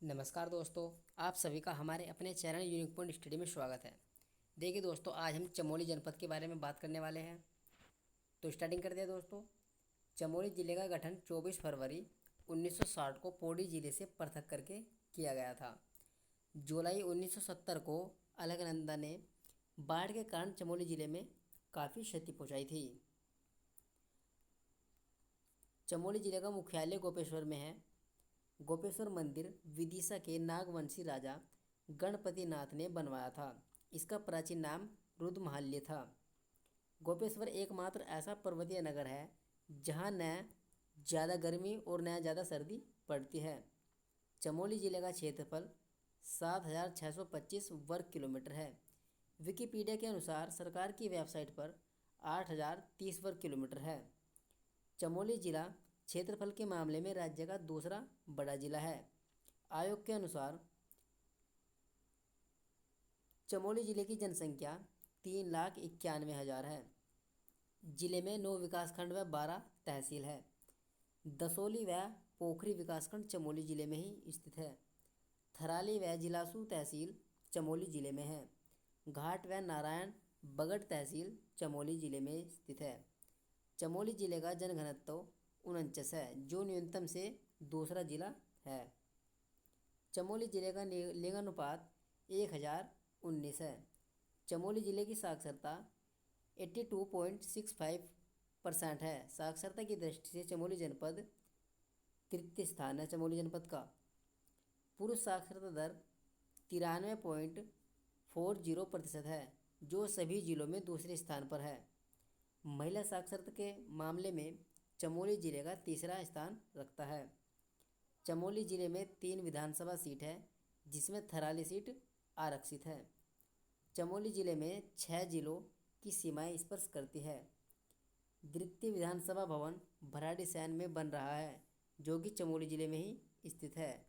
नमस्कार दोस्तों, आप सभी का हमारे अपने चैनल यूनिक पॉइंट स्टडी में स्वागत है। देखिए दोस्तों, आज हम चमोली जनपद के बारे में बात करने वाले हैं। तो स्टार्टिंग करते हैं दोस्तों। चमोली ज़िले का गठन 24 फरवरी 1960 को पौड़ी ज़िले से पृथक करके किया गया था। जुलाई 1970 को अलकनंदा ने बाढ़ के कारण चमोली ज़िले में काफ़ी क्षति पहुँचाई थी। चमोली ज़िले का मुख्यालय गोपेश्वर में है। गोपेश्वर मंदिर विदिशा के नागवंशी राजा गणपति नाथ ने बनवाया था। इसका प्राचीन नाम रुद्रमहाल्य था। गोपेश्वर एकमात्र ऐसा पर्वतीय नगर है जहाँ न ज़्यादा गर्मी और न ज़्यादा सर्दी पड़ती है। चमोली ज़िले का क्षेत्रफल 7,625 वर्ग किलोमीटर है। विकिपीडिया के अनुसार सरकार की वेबसाइट पर 8,030 वर्ग किलोमीटर है। चमोली ज़िला क्षेत्रफल के मामले में राज्य का दूसरा बड़ा जिला है। आयोग के अनुसार चमोली ज़िले की जनसंख्या 3,91,000 है। ज़िले में 9 विकासखंड व 12 तहसील है। दसोली व पोखरी विकासखंड चमोली ज़िले में ही स्थित है। थराली व जिलासू तहसील चमोली ज़िले में है। घाट व नारायण बगड़ तहसील चमोली ज़िले में स्थित है। चमोली ज़िले का जनघनत्व 49 है, जो न्यूनतम से दूसरा जिला है। चमोली ज़िले का लिंगानुपात 1019 है। चमोली ज़िले की साक्षरता 82.65% है। साक्षरता की दृष्टि से चमोली जनपद तृतीय स्थान है। चमोली जनपद का पुरुष साक्षरता दर 93.40% है, जो सभी जिलों में दूसरे स्थान पर है। महिला साक्षरता के मामले में चमोली ज़िले का तीसरा स्थान रखता है। चमोली ज़िले में 3 विधानसभा सीट है, जिसमें थराली सीट आरक्षित है। चमोली ज़िले में 6 जिलों की सीमाएं स्पर्श करती है। द्वितीय विधानसभा भवन भराड़ीसैंण में बन रहा है, जो कि चमोली ज़िले में ही स्थित है।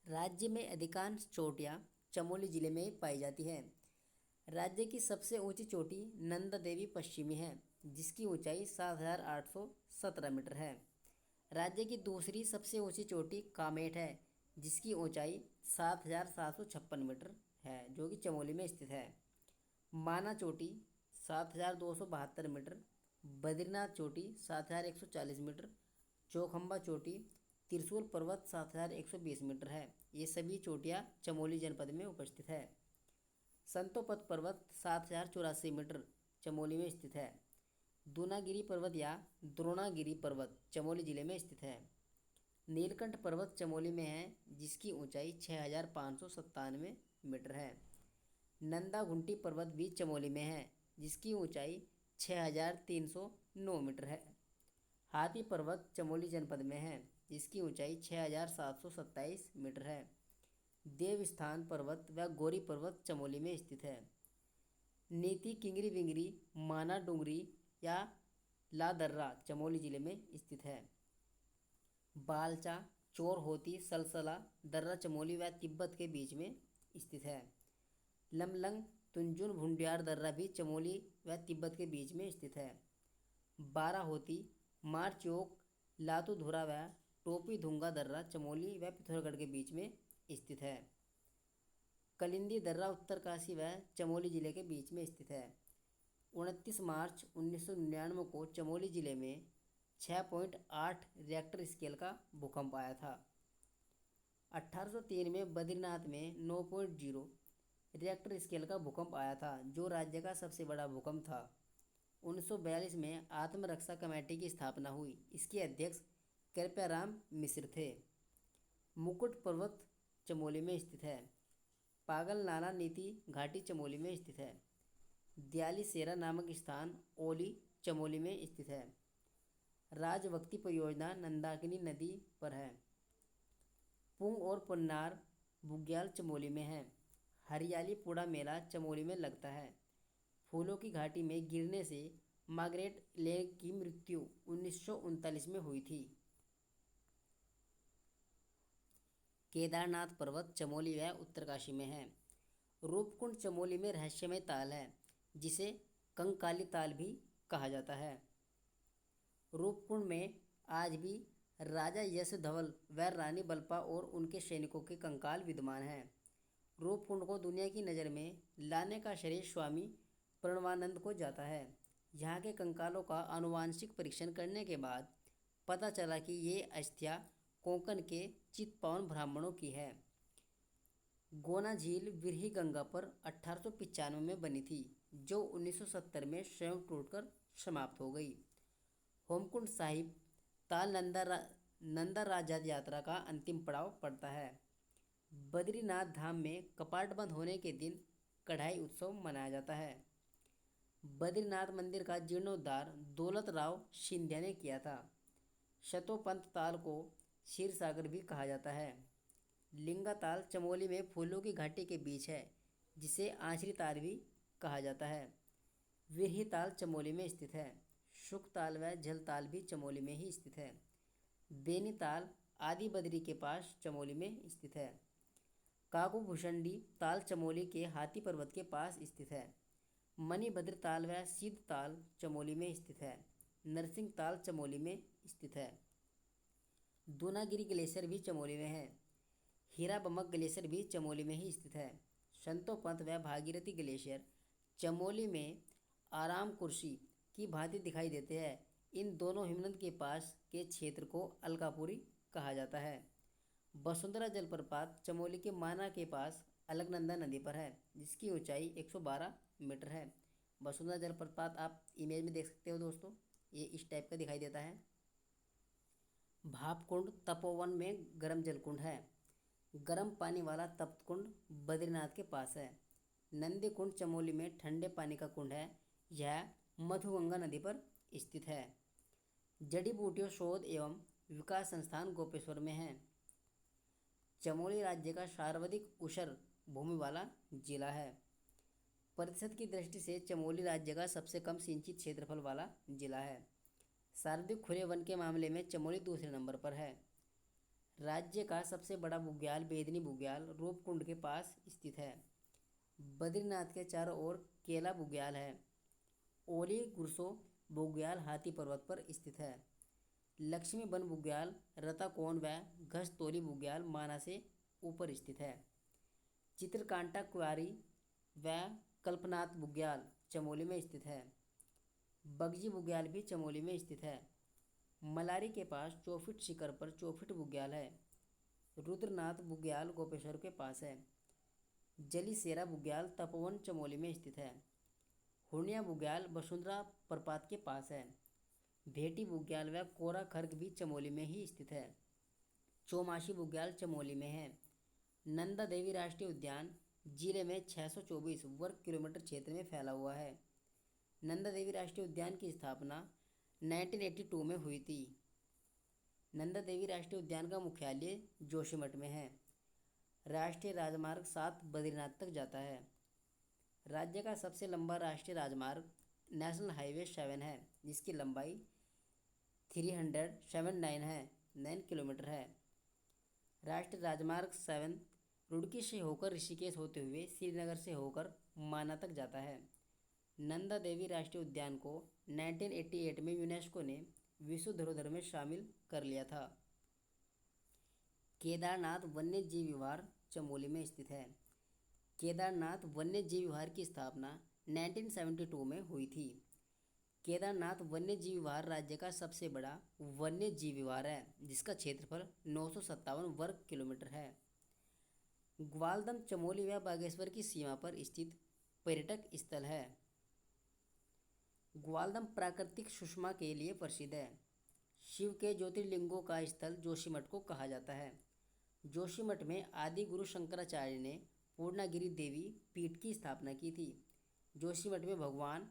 राज्य में अधिकांश चोटियाँ चमोली ज़िले में ही पाई जाती है। राज्य की सबसे ऊंची चोटी नंदा देवी पश्चिमी है, जिसकी ऊंचाई 7,817 मीटर है। राज्य की दूसरी सबसे ऊंची चोटी कामेट है, जिसकी ऊंचाई 7,756 मीटर है, जो कि चमोली में स्थित है। माना चोटी 7,272 मीटर, बद्रीनाथ चोटी 7,140 मीटर, चौखंबा चोटी, त्रिशूल पर्वत 7,120 मीटर है। ये सभी चोटियाँ चमोली जनपद में उपस्थित है। संतोपत पर्वत 7,084 मीटर चमोली में स्थित है। दूनागिरी पर्वत या द्रोणागिरी पर्वत चमोली ज़िले में स्थित है। नीलकंठ पर्वत चमोली में है, जिसकी ऊंचाई 6,597 मीटर है। नंदा घुंटी पर्वत भी चमोली में है, जिसकी ऊंचाई 6,309 मीटर है। हाथी पर्वत चमोली जनपद में है, जिसकी ऊंचाई 6,727 मीटर है। देवस्थान पर्वत व गौरी पर्वत चमोली में स्थित है। नीति किंगरी विंगरी माना डूंगरी या लादर्रा चमोली ज़िले में स्थित है। बालचा चोर होती सलसला दर्रा चमोली व तिब्बत के बीच में स्थित है। लमलंग तुंजुन भुंडियार दर्रा भी चमोली व तिब्बत के बीच में स्थित है। बारह होती मारचौक लातूधुरा व टोपी धुंगा दर्रा चमोली व पिथौरागढ़ के बीच में स्थित है। कलिंदी दर्रा उत्तरकाशी व चमोली ज़िले के बीच में स्थित है। 29 मार्च 1999 को चमोली ज़िले में 6.8 रिएक्टर स्केल का भूकंप आया था। 1803 में बद्रीनाथ में 9.0 रिएक्टर स्केल का भूकंप आया था, जो राज्य का सबसे बड़ा भूकंप था। 1942 में आत्मरक्षा कमेटी की स्थापना हुई। इसके अध्यक्ष कृपयाराम मिश्र थे। मुकुट पर्वत चमोली में स्थित है। पागल नाला नीति घाटी चमोली में स्थित है। दयाली सेरा नामक स्थान ओली चमोली में स्थित है। राजभक्ति परियोजना नंदाकिनी नदी पर है। पुंग और पुन्नार बुग्याल चमोली में है। हरियाली पुड़ा मेला चमोली में लगता है। फूलों की घाटी में गिरने से मार्गरेट लेक की मृत्यु 1939 में हुई थी। केदारनाथ पर्वत चमोली व उत्तरकाशी में है। रूपकुंड चमोली में रहस्यमय ताल है, जिसे कंकाली ताल भी कहा जाता है। रूपकुंड में आज भी राजा यशोधवल व रानी बल्पा और उनके सैनिकों के कंकाल विद्यमान हैं। रूपकुंड को दुनिया की नज़र में लाने का श्रेय स्वामी प्रणवानंद को जाता है। यहाँ के कंकालों का आनुवांशिक परीक्षण करने के बाद पता चला कि ये अस्थियाँ कोंकण के चित्पावन ब्राह्मणों की है। गोना झील विरही गंगा पर 1895 में बनी थी, जो 1970 में स्वयं टूटकर समाप्त हो गई। होमकुंड साहिब ताल नंदा राजा यात्रा का अंतिम पड़ाव पड़ता है। बद्रीनाथ धाम में कपाट बंद होने के दिन कढ़ाई उत्सव मनाया जाता है। बद्रीनाथ मंदिर का जीर्णोद्धार दौलत राव सिंधिया ने किया था। शतोपंत ताल को क्षीर सागर भी कहा जाता है। लिंगा ताल चमोली में फूलों की घाटी के बीच है, जिसे आंचरी ताल भी कहा जाता है। विरही ताल चमोली में स्थित है। शुक ताल व झल ताल भी चमोली में ही स्थित है। बेनी ताल आदि बद्री के पास चमोली में स्थित है। काकू भूषंडी ताल चमोली के हाथी पर्वत के पास स्थित है। मणिभद्र ताल व सिद्ध ताल चमोली में स्थित है। नरसिंह ताल चमोली में स्थित है। दूनागिरी ग्लेशियर भी चमोली में है। हीरा बमक ग्लेशियर भी चमोली में ही स्थित है। संतोपंत व भागीरथी ग्लेशियर चमोली में आराम कुर्सी की भांति दिखाई देते हैं। इन दोनों हिमनद के पास के क्षेत्र को अलकापुरी कहा जाता है। वसुंधरा जलप्रपात चमोली के माना के पास अलकनंदा नदी पर है, जिसकी ऊंचाई 112 मीटर है। वसुंधरा जलप्रपात आप इमेज में देख सकते हो दोस्तों, ये इस टाइप का दिखाई देता है। भापकुंड तपोवन में गर्म जलकुंड है। गर्म पानी वाला तप्तकुंड बद्रीनाथ के पास है। नंदी कुंड चमोली में ठंडे पानी का कुंड है। यह मधुगंगा नदी पर स्थित है। जड़ी बूटियों शोध एवं विकास संस्थान गोपेश्वर में है। चमोली राज्य का सर्वाधिक ऊसर भूमि वाला जिला है। प्रतिशत की दृष्टि से चमोली राज्य का सबसे कम सिंचित क्षेत्रफल वाला जिला है। सर्वाधिक खुले वन के मामले में चमोली दूसरे नंबर पर है। राज्य का सबसे बड़ा बुग्याल बेदनी बुग्याल रूपकुंड के पास स्थित है। बद्रीनाथ के चारों ओर केला बुग्याल है। ओली गुरसो बुग्याल हाथी पर्वत पर स्थित है। लक्ष्मी बन बुग्याल रताकोन व घसतोली बुग्याल माना से ऊपर स्थित है। चित्रकांटा कुआरी व कल्पनाथ बुग्याल चमोली में स्थित है। बगजी बुग्याल भी चमोली में स्थित है। मलारी के पास चौफिट शिखर पर चौफिट बुग्याल है। रुद्रनाथ बुग्याल गोपेश्वर के पास है। जलीसेरा बुग्याल तपोवन चमोली में स्थित है। हुर्निया बुग्याल वसुंधरा प्रपात के पास है। भेटी बुग्याल व कोरा खर्क भी चमोली में ही स्थित है। चौमासी बुग्याल चमोली में है। नंदा देवी राष्ट्रीय उद्यान जिले में 624 वर्ग किलोमीटर क्षेत्र में फैला हुआ है। नंदा देवी राष्ट्रीय उद्यान की स्थापना 1982 में हुई थी। नंदा देवी राष्ट्रीय उद्यान का मुख्यालय जोशीमठ में है। राष्ट्रीय राजमार्ग 7 बद्रीनाथ तक जाता है। राज्य का सबसे लंबा राष्ट्रीय राजमार्ग नेशनल हाईवे 7 है, जिसकी लंबाई 379 किलोमीटर है। राष्ट्रीय राजमार्ग 7 रुड़की से होकर ऋषिकेश होते हुए श्रीनगर से होकर माना तक जाता है। नंदा देवी राष्ट्रीय उद्यान को 1988 में यूनेस्को ने विश्व धरोहर में शामिल कर लिया था। केदारनाथ वन्य जीव विहार चमोली में स्थित है। केदारनाथ वन्य जीव विहार की स्थापना 1972 में हुई थी। केदारनाथ वन्य जीव विहार राज्य का सबसे बड़ा वन्य जीव विहार है, जिसका क्षेत्रफल 957 वर्ग किलोमीटर है। ग्वालदम चमोली व बागेश्वर की सीमा पर स्थित पर्यटक स्थल है। ग्वालदम प्राकृतिक सुषमा के लिए प्रसिद्ध है। शिव के ज्योतिर्लिंगों का स्थल जोशीमठ को कहा जाता है। जोशीमठ में आदि गुरु शंकराचार्य ने पूर्णागिरि देवी पीठ की स्थापना की थी। जोशीमठ में भगवान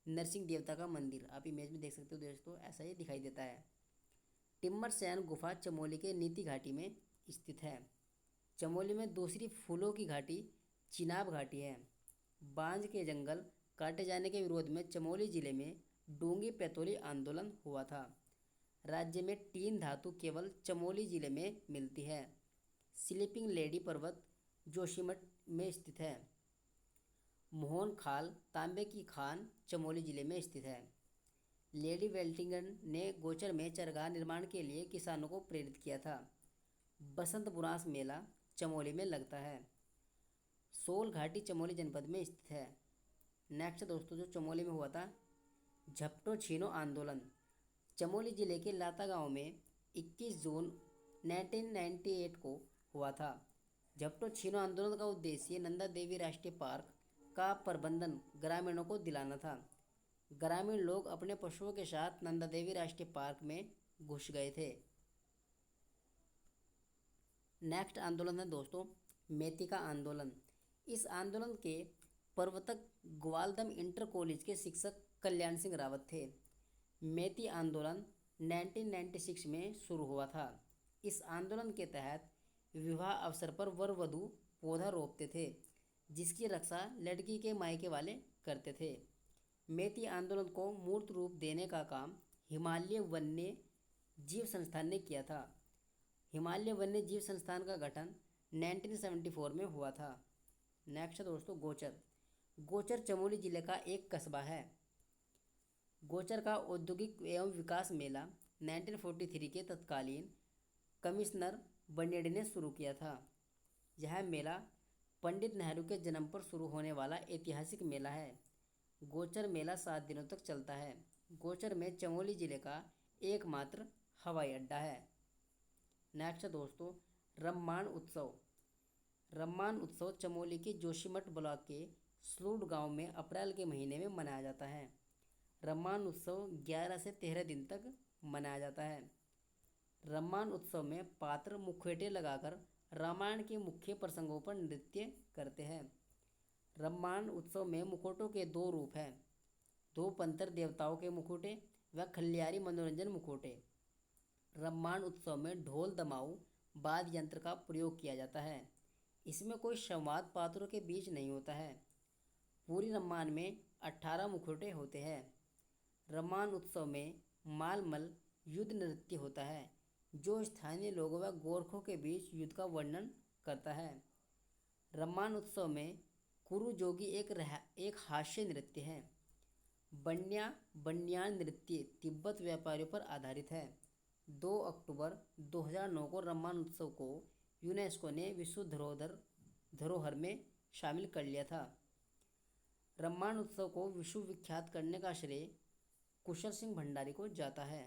नरसिंह देवता का मंदिर आप इमेज में देख सकते हो दोस्तों, ऐसा ही दिखाई देता है। टिम्मर सैन गुफा चमोली के नीति घाटी में स्थित है। चमोली में दूसरी फूलों की घाटी चिनाब घाटी है। बांज के जंगल काटे जाने के विरोध में चमोली जिले में डोंगी पैतोली आंदोलन हुआ था। राज्य में टीन धातु केवल चमोली जिले में मिलती है। स्लीपिंग लेडी पर्वत जोशीमठ में स्थित है। मोहन खाल तांबे की खान चमोली जिले में स्थित है। लेडी वेल्टिंगटन ने गोचर में चरगाह निर्माण के लिए किसानों को प्रेरित किया था। बसंत बुरांस मेला चमोली में लगता है। सोल घाटी चमोली जनपद में स्थित है। नेक्स्ट दोस्तों, जो चमोली में हुआ था झपटो छीनो आंदोलन, चमोली जिले के लाता गांव में 21 जून 1998 को हुआ था। झपटो छीनो आंदोलन का उद्देश्य नंदा देवी राष्ट्रीय पार्क का प्रबंधन ग्रामीणों को दिलाना था। ग्रामीण लोग अपने पशुओं के साथ नंदा देवी राष्ट्रीय पार्क में घुस गए थे। नेक्स्ट आंदोलन है दोस्तों मेतिका आंदोलन। इस आंदोलन के प्रवर्तक ग्वालदम इंटर कॉलेज के शिक्षक कल्याण सिंह रावत थे। मेती आंदोलन 1996 में शुरू हुआ था। इस आंदोलन के तहत विवाह अवसर पर वर वधू पौधा रोपते थे, जिसकी रक्षा लड़की के मायके वाले करते थे। मेती आंदोलन को मूर्त रूप देने का काम हिमालय वन्य जीव संस्थान ने किया था। हिमालय वन्य जीव संस्थान का गठन 1974 में हुआ था। नेक्स्ट दोस्तों गोचर। गोचर चमोली जिले का एक कस्बा है। गोचर का औद्योगिक एवं विकास मेला 1943 के तत्कालीन कमिश्नर बनेडी ने शुरू किया था। यह मेला पंडित नेहरू के जन्म पर शुरू होने वाला ऐतिहासिक मेला है। गोचर मेला 7 दिनों तक चलता है। गोचर में चमोली जिले का एकमात्र हवाई अड्डा है। नेक्स्ट दोस्तों रम्मान उत्सव। रम्मान उत्सव चमोली के जोशीमठ ब्लॉक के स्लूड गांव में अप्रैल के महीने में मनाया जाता है। रम्मान उत्सव 11 से 13 दिन तक मनाया जाता है। रम्मान उत्सव में पात्र मुखौटे लगाकर रामायण के मुख्य प्रसंगों पर नृत्य करते हैं। रम्मान उत्सव में मुखौटों के 2 रूप हैं, 2 पंतर देवताओं के मुखौटे व खलियारी मनोरंजन मुखौटे। रम्मान उत्सव में ढोल दमाऊ वाद्य यंत्र का प्रयोग किया जाता है। इसमें कोई संवाद पात्रों के बीच नहीं होता है। पूरी रम्मान में 18 मुखौटे होते हैं। रम्मान उत्सव में मालमल युद्ध नृत्य होता है, जो स्थानीय लोगों व गोरखों के बीच युद्ध का वर्णन करता है। रम्मान उत्सव में कुरु जोगी एक हास्य नृत्य है। बन्यान नृत्य तिब्बत व्यापारियों पर आधारित है। 2 अक्टूबर 2009 को रम्मान उत्सव को यूनेस्को ने विश्व धरोहर में शामिल कर लिया था। रम्मान उत्सव को विश्व विख्यात करने का श्रेय कुशल सिंह भंडारी को जाता है।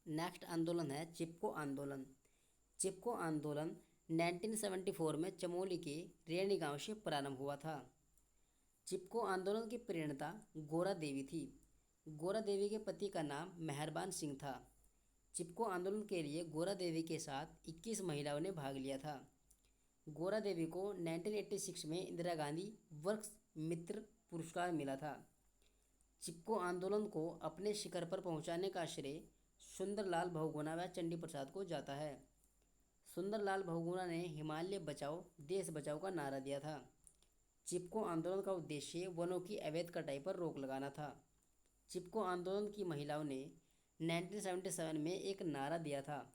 नेक्स्ट आंदोलन है चिपको आंदोलन। चिपको आंदोलन 1974 में चमोली के रेणी गांव से प्रारंभ हुआ था। चिपको आंदोलन की प्रेरणा गोरा देवी थी। गोरा देवी के पति का नाम मेहरबान सिंह था। चिपको आंदोलन के लिए गोरा देवी के साथ 21 महिलाओं ने भाग लिया था। गोरा देवी को 1986 में इंदिरा गांधी वर्ष मित्र पुरस्कार मिला था। चिपको आंदोलन को अपने शिखर पर पहुंचाने का श्रेय सुंदरलाल बहुगुणा व चंडी प्रसाद को जाता है। सुंदरलाल बहुगुणा ने हिमालय बचाओ देश बचाओ का नारा दिया था। चिपको आंदोलन का उद्देश्य वनों की अवैध कटाई पर रोक लगाना था। चिपको आंदोलन की महिलाओं ने 1977 में एक नारा दिया था,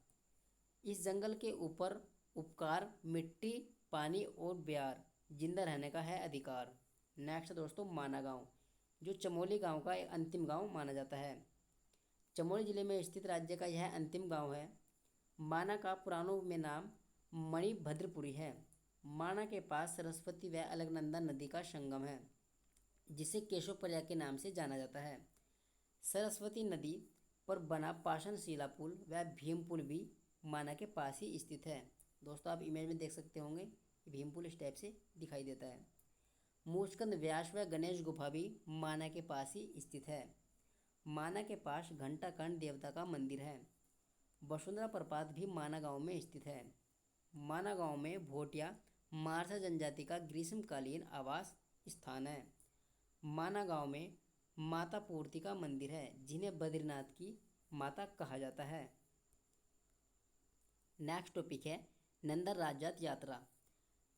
इस जंगल के ऊपर उपकार, मिट्टी, पानी और ब्यार, जिंदा रहने का है अधिकार। नेक्स्ट दोस्तों माना गांव, जो चमोली गांव का एक अंतिम गांव माना जाता है। चमोली जिले में स्थित राज्य का यह अंतिम गांव है। माना का पुराणों में नाम मणिभद्रपुरी है। माना के पास सरस्वती व अलकनंदा नदी का संगम है, जिसे केशव प्रयाग के नाम से जाना जाता है। सरस्वती नदी पर बना पाषाण शिला पुल व भीम पुल भी माना के पास ही स्थित है। दोस्तों आप इमेज में देख सकते होंगे, भीम पुल इस टाइप से दिखाई देता है। मूषकंद व्यास व गणेश गुफा भी माना के पास ही स्थित है। माना के पास घंटाकर्ण देवता का मंदिर है। वसुंधरा प्रपात भी माना गांव में स्थित है। माना गांव में भोटिया मारसा जनजाति का ग्रीष्मकालीन आवास स्थान है। माना गांव में माता पूर्ति का मंदिर है, जिन्हें बद्रीनाथ की माता कहा जाता है। नेक्स्ट टॉपिक है नंदा राजजात यात्रा।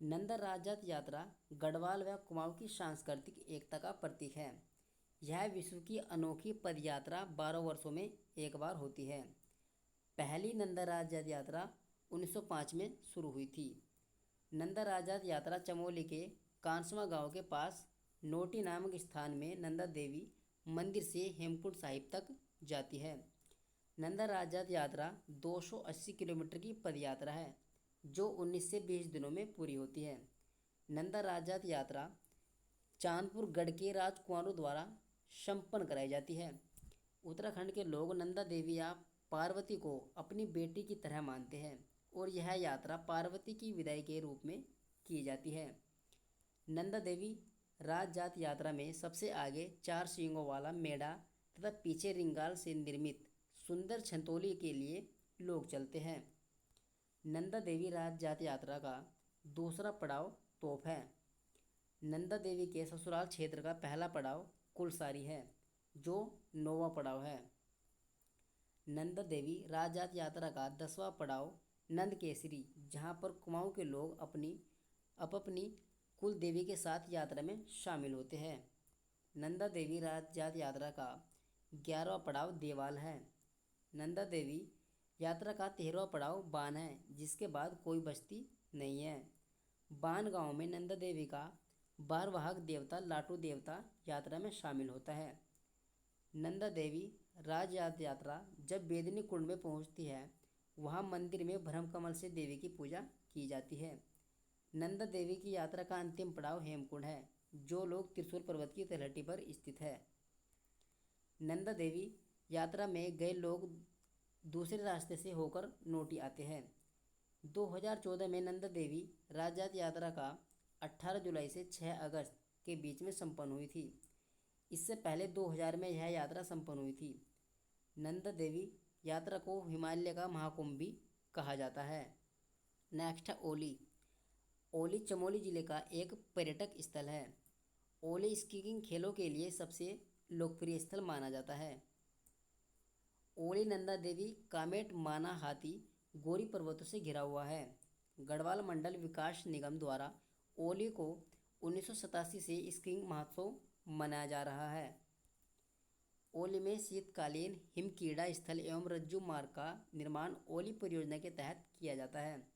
नंदा राजजात यात्रा गढ़वाल व कुमाऊं की सांस्कृतिक एकता का प्रतीक है। यह विश्व की अनोखी पदयात्रा 12 वर्षों में एक बार होती है। पहली नंदा राजजात यात्रा 1905 में शुरू हुई थी। नंदा राजजात यात्रा चमोली के कांसमा गांव के पास नोटी नामक स्थान में नंदा देवी मंदिर से हेमकुंड साहिब तक जाती है। नंदा राजजात यात्रा 280 किलोमीटर की पदयात्रा है जो 19 से 20 दिनों में पूरी होती है। नंदा राजजात यात्रा चांदपुर गढ़ के राजकुमारों द्वारा संपन्न कराई जाती है। उत्तराखंड के लोग नंदा देवी या पार्वती को अपनी बेटी की तरह मानते हैं और यह यात्रा पार्वती की विदाई के रूप में की जाती है। नंदा देवी राजजात यात्रा में सबसे आगे 4 सींगों वाला मेढ़ा तथा पीछे रिंगाल से निर्मित सुंदर छंतोली के लिए लोग चलते हैं। नंदा देवी राजजात यात्रा का दूसरा पड़ाव तोप है। नंदा देवी के ससुराल क्षेत्र का पहला पड़ाव कुलसारी है जो 9वां पड़ाव है। नंदा देवी राजजात यात्रा का 10वां पड़ाव नंदकेसरी, जहाँ पर कुमाऊं के लोग अपनी कुल देवी के साथ यात्रा में शामिल होते हैं। नंदा देवी राजजात यात्रा का 11वां पड़ाव देवाल है। नंदा देवी यात्रा का 13वां पड़ाव बान है, जिसके बाद कोई बस्ती नहीं है। बान गांव में नंदा देवी का बारवाहक देवता लाटू देवता यात्रा में शामिल होता है। नंदा देवी राजजात यात्रा जब बेदनी कुंड में पहुंचती है, वहां मंदिर में ब्रह्मकमल से देवी की पूजा की जाती है। नंदा देवी की यात्रा का अंतिम पड़ाव हेमकुंड है, जो लोग त्रिशूल पर्वत की तलहटी पर स्थित है। नंदा देवी यात्रा में गए लोग दूसरे रास्ते से होकर नोटी आते हैं। 2014 में नंदा देवी राजजात यात्रा का 18 जुलाई से 6 अगस्त के बीच में संपन्न हुई थी। इससे पहले 2000 में यह यात्रा संपन्न हुई थी। नंदा देवी यात्रा को हिमालय का महाकुंभ भी कहा जाता है। नेक्स्ट है ओली। ओली चमोली जिले का एक पर्यटक स्थल है। ओली स्कीइंग खेलों के लिए सबसे लोकप्रिय स्थल माना जाता है। ओली नंदा देवी कामेट माना हाथी गोरी पर्वतों से घिरा हुआ है। गढ़वाल मंडल विकास निगम द्वारा ओली को 1987 से स्कीइंग महोत्सव मनाया जा रहा है। ओली में शीतकालीन हिमक्रीड़ा स्थल एवं रज्जु मार्ग का निर्माण ओली परियोजना के तहत किया जाता है।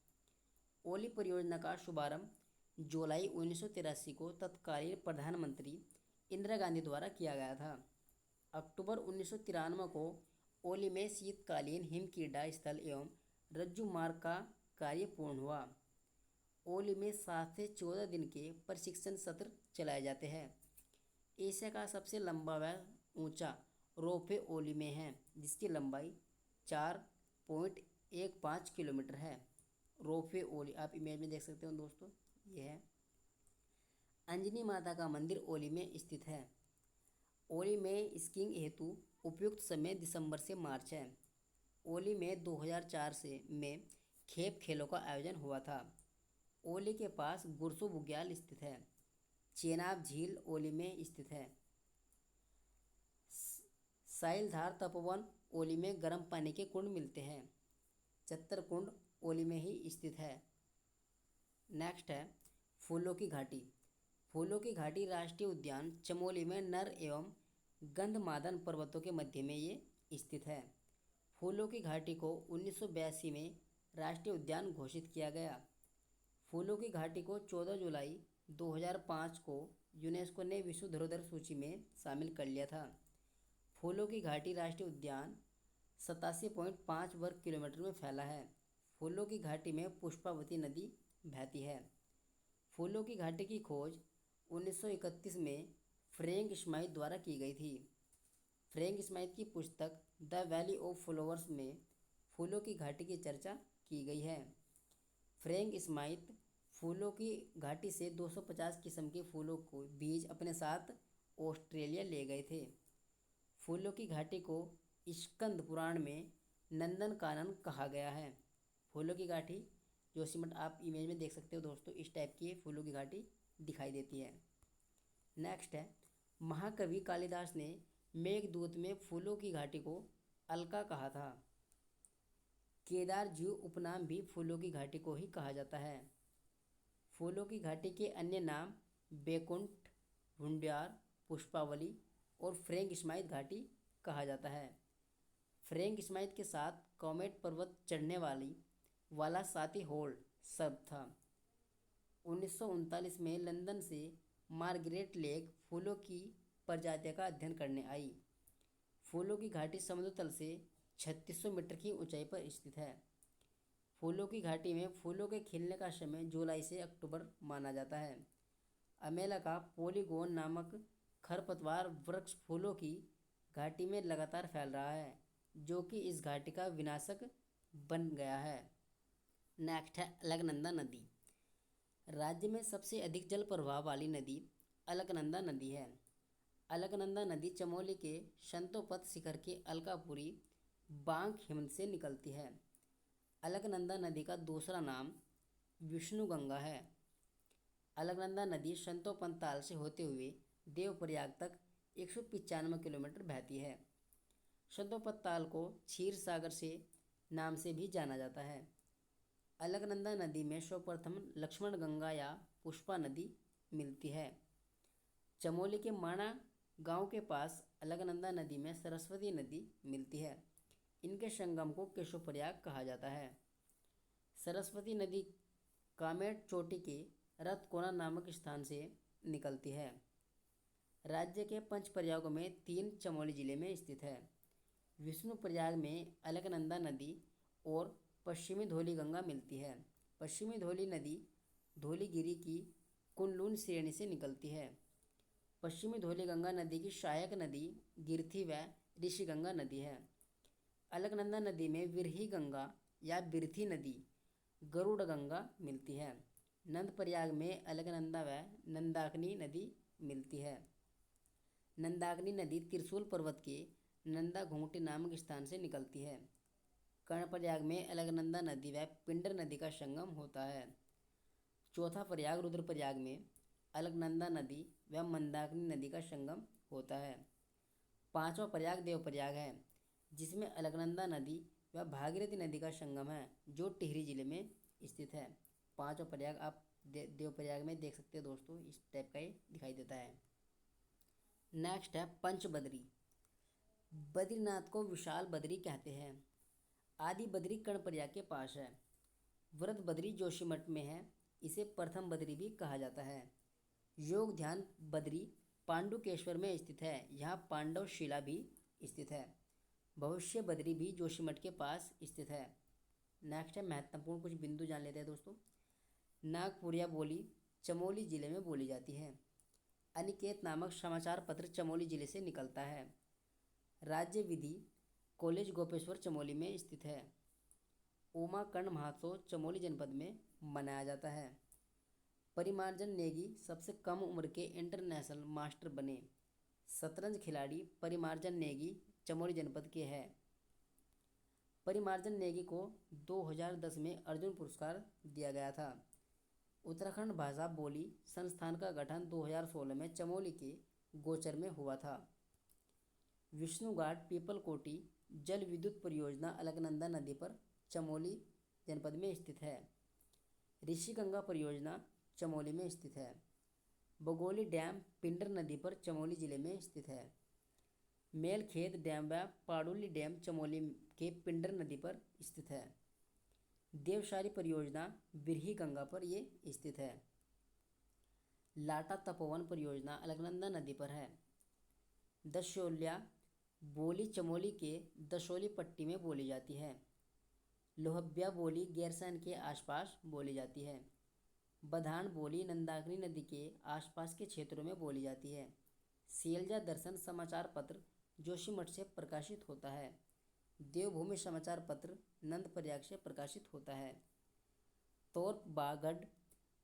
ओली परियोजना का शुभारंभ जुलाई 1983 को तत्कालीन प्रधानमंत्री इंदिरा गांधी द्वारा किया गया था। अक्टूबर 1993 को ओली में शीतकालीन हिमक्रीड़ा स्थल एवं रज्जु मार्ग का कार्य पूर्ण हुआ। ओली में 7 से 14 दिन के प्रशिक्षण सत्र चलाए जाते हैं। एशिया का सबसे लंबा व ऊंचा रोपवे ओली में है, जिसकी लंबाई 4.15 किलोमीटर है। रोपवे ओली आप इमेज में देख सकते हो दोस्तों, ये है। अंजनी माता का मंदिर ओली में स्थित है। ओली में स्कीइंग हेतु उपयुक्त समय दिसंबर से मार्च है। ओली में 2004 से में खेप खेलों का आयोजन हुआ था। ओली के पास गुरसु बुग्याल स्थित है। चेनाब झील ओली में स्थित है। साइलधार तपोवन ओली में गर्म पानी के कुंड मिलते हैं। चत्तर कुंड ओली में ही स्थित है। नेक्स्ट है फूलों की घाटी। फूलों की घाटी राष्ट्रीय उद्यान चमोली में नर एवं गंधमादन पर्वतों के मध्य में ये स्थित है। फूलों की घाटी को 1982 में राष्ट्रीय उद्यान घोषित किया गया। फूलों की घाटी को 14 जुलाई 2005 को यूनेस्को ने विश्व धरोहर सूची में शामिल कर लिया था। फूलों की घाटी राष्ट्रीय उद्यान 87.5 वर्ग किलोमीटर में फैला है। फूलों की घाटी में पुष्पावती नदी बहती है। फूलों की घाटी की खोज 1931 में फ्रैंक स्माइथ द्वारा की गई थी। फ्रैंक स्माइथ की पुस्तक द वैली ऑफ फ्लावर्स में फूलों की घाटी की चर्चा की गई है। फ्रैंक स्माइथ फूलों की घाटी से 250 किस्म के फूलों को बीज अपने साथ ऑस्ट्रेलिया ले गए थे। फूलों की घाटी को स्कंद पुराण में नंदनकानन कहा गया है। फूलों की घाटी जोशीमठ आप इमेज में देख सकते हो दोस्तों, इस टाइप की फूलों की घाटी दिखाई देती है। नेक्स्ट है महाकवि कालिदास ने मेघदूत में फूलों की घाटी को अलका कहा था। केदार जीव उपनाम भी फूलों की घाटी को ही कहा जाता है। फूलों की घाटी के अन्य नाम बैकुंठ, भुंड्यार, पुष्पावली और फ्रैंक स्माइथ घाटी कहा जाता है। फ्रैंक स्माइथ के साथ कॉमेट पर्वत चढ़ने वाला साथी होल्ड सब था। 1939 में लंदन से मार्गरेट लेक फूलों की प्रजातियों का अध्ययन करने आई। फूलों की घाटी समुद्र तल से 3600 मीटर की ऊंचाई पर स्थित है। फूलों की घाटी में फूलों के खिलने का समय जुलाई से अक्टूबर माना जाता है। अमेला का पॉलीगोन नामक खरपतवार वृक्ष फूलों की घाटी में लगातार फैल रहा है, जो कि इस घाटी का विनाशक बन गया है। नेक्स्ट है अलकनंदा नदी। राज्य में सबसे अधिक जल प्रवाह वाली नदी अलकनंदा नदी है। अलकनंदा नदी चमोली के संतोपत शिखर के अलकापुरी बांक हिमनद से निकलती है। अलकनंदा नदी का दूसरा नाम विष्णुगंगा है। अलकनंदा नदी संतोपन ताल से होते हुए देवप्रयाग तक 195 किलोमीटर बहती है। संतोपत ताल को क्षीर सागर से नाम से भी जाना जाता है। अलकनंदा नदी में सर्वप्रथम लक्ष्मण गंगा या पुष्पा नदी मिलती है। चमोली के माणा गांव के पास अलकनंदा नदी में सरस्वती नदी मिलती है। इनके संगम को केशवप्रयाग कहा जाता है। सरस्वती नदी कामेट चोटी के रतकोना नामक स्थान से निकलती है। राज्य के पंच प्रयागों में 3 चमोली जिले में स्थित है। विष्णुप्रयाग में अलकनंदा नदी और पश्चिमी धौलीगंगा मिलती है। पश्चिमी धौली नदी धौलीगिरी की कुनलून श्रेणी से निकलती है। पश्चिमी धौलीगंगा नदी की सहायक नदी गिरथी व ऋषिगंगा नदी है। अलकनंदा नदी में विरही गंगा या बिरथी नदी गरुड़ गंगा मिलती है। नंदप्रयाग में अलकनंदा व नंदाकिनी नदी मिलती है। नंदाकिनी नदी त्रिशूल पर्वत के नंदा घूंघटी नामक स्थान से निकलती है। कर्णप्रयाग में अलकनंदा नदी व पिंडर नदी का संगम होता है। चौथा प्रयाग रुद्रप्रयाग में अलकनंदा नदी व मंदाकिनी नदी का संगम होता है। पांचवा प्रयाग देवप्रयाग है, जिसमें अलकनंदा नदी व भागीरथी नदी का संगम है, जो टिहरी जिले में स्थित है। पांचवा प्रयाग आप देवप्रयाग में देख सकते हैं दोस्तों, इस टाइप का ये दिखाई देता है। नेक्स्ट है पंचबदरी। बद्रीनाथ को विशाल बद्री कहते हैं। आदि बद्री कर्णप्रयाग के पास है। वृद्ध बद्री जोशीमठ में है। इसे प्रथम बद्री भी कहा जाता है। योग ध्यान बद्री पांडुकेश्वर में स्थित है। यहाँ पांडव शिला भी स्थित है। भविष्य बद्री भी जोशीमठ के पास स्थित है। नेक्स्ट है महत्वपूर्ण कुछ बिंदु जान लेते हैं दोस्तों। नागपुरिया बोली चमोली जिले में बोली जाती है। अनिकेत नामक समाचार पत्र चमोली जिले से निकलता है। राज्य विधि कॉलेज गोपेश्वर चमोली में स्थित है। उमाकर्ण महोत्सव चमोली जनपद में मनाया जाता है। परिमार्जन नेगी सबसे कम उम्र के इंटरनेशनल मास्टर बने। शतरंज खिलाड़ी परिमार्जन नेगी चमोली जनपद के हैं। परिमार्जन नेगी को 2010 में अर्जुन पुरस्कार दिया गया था। उत्तराखंड भाषा बोली संस्थान का गठन 2016 में चमोली के गोचर में हुआ था। विष्णुघाट पीपलकोटी जल विद्युत परियोजना अलकनंदा नदी पर चमोली जनपद में स्थित है। ऋषिगंगा परियोजना चमोली में स्थित है। बगोली डैम पिंडर नदी पर चमोली जिले में स्थित है। मेलखेत डैम व पाडुली डैम चमोली के पिंडर नदी पर स्थित है। देवशाली परियोजना बिरही गंगा पर ये स्थित है। लाटा तपोवन परियोजना अलकनंदा नदी पर है। दशोलिया बोली चमोली के दशोली पट्टी में बोली जाती है। लोहब्या बोली गैरसैंण के आसपास बोली जाती है। बधान बोली नंदाकिनी नदी के आसपास के क्षेत्रों में बोली जाती है। सेलजा दर्शन समाचार पत्र जोशीमठ से प्रकाशित होता है। देवभूमि समाचार पत्र नंदप्रयाग से प्रकाशित होता है। तोरबागढ़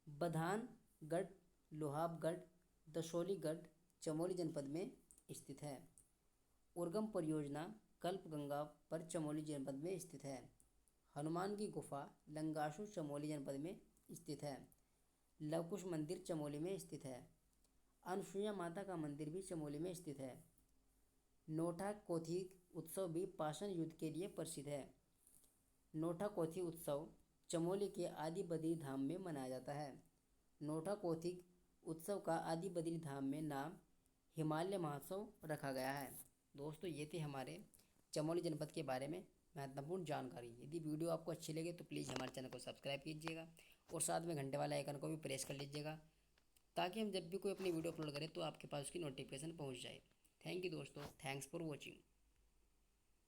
बधानगढ़ लोहाबगढ़ दशोलीगढ़ चमोली जनपद में स्थित है। उर्गम परियोजना कल्पगंगा पर चमोली जनपद में स्थित है। हनुमान की गुफा लंगासू चमोली जनपद में स्थित है। लवकुश मंदिर चमोली में स्थित है। अनसुईया माता का मंदिर भी चमोली में स्थित है। नोठा कोथी उत्सव भी पाषाण युद्ध के लिए प्रसिद्ध है। नोठा कोथी उत्सव चमोली के आदि बद्री धाम में मनाया जाता है। नोठा कोथी उत्सव का आदि बद्री धाम में नाम हिमालय महोत्सव रखा गया है। दोस्तों ये थी हमारे चमोली जनपद के बारे में महत्वपूर्ण जानकारी। यदि वीडियो आपको अच्छी लगे तो प्लीज़ हमारे चैनल को सब्सक्राइब कीजिएगा और साथ में घंटे वाला आइकन को भी प्रेस कर लीजिएगा ताकि हम जब भी कोई अपनी वीडियो अपलोड करें तो आपके पास उसकी नोटिफिकेशन पहुंच जाए। थैंक यू दोस्तों, थैंक्स फॉर वॉचिंग।